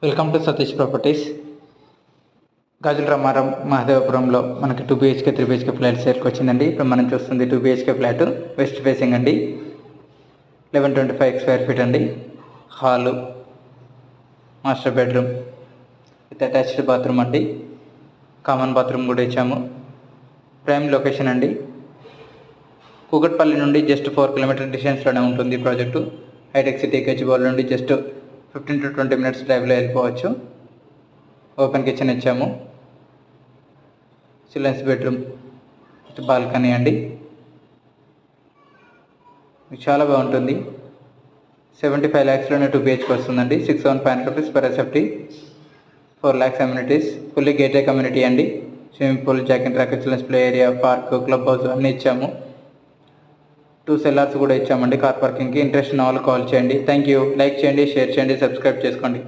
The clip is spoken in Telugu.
Welcome to Satish properties. Gajula Ramaram మహదేవపురంలో మనకి 2 BHK 3 BHK ఫ్లాట్ సేల్కి వచ్చిందండి. ఇప్పుడు మనం చూస్తుంది 2 BHK ఫ్లాట్, వెస్ట్ ఫేసింగ్ అండి. 1125 స్క్వేర్ ఫీట్ అండి. Hall, master bedroom with attached bathroom అండి. కామన్ బాత్రూమ్ కూడా ఇచ్చాము. ప్రైమ్ లొకేషన్ అండి. కూకట్పల్లి నుండి జస్ట్ 4 కిలోమీటర్ డిస్టెన్స్లోనే ఉంటుంది ఈ ప్రాజెక్టు. హైటెక్ సిటీ గచ్చిబౌలి నుండి జస్ట్ 15 to 20 మినిట్స్ డ్రైవ్లో వెళ్ళిపోవచ్చు. ఓపెన్ కిచెన్ ఇచ్చాము. చిల్డ్రన్స్ బెడ్రూమ్ విత్ బాల్కనీ అండి. చాలా బాగుంటుంది. 75 lakhsలోనే 2 BHK వస్తుందండి. 6,500 rupees per SFT, 4 lakhs amenities, fully gated community అండి. Swimming pool, jack and track, children's play area, park, club house అన్నీ ఇచ్చాము. 2 సెల్లార్స్ కూడా ఇచ్చామండి కార్ పార్కింగ్కి. ఇంట్రెస్ట్ ఉన్న వాళ్ళు కాల్ చేయండి. Thank you. లైక్ చేయండి, షేర్ చేయండి, సబ్స్క్రైబ్ చేసుకోండి.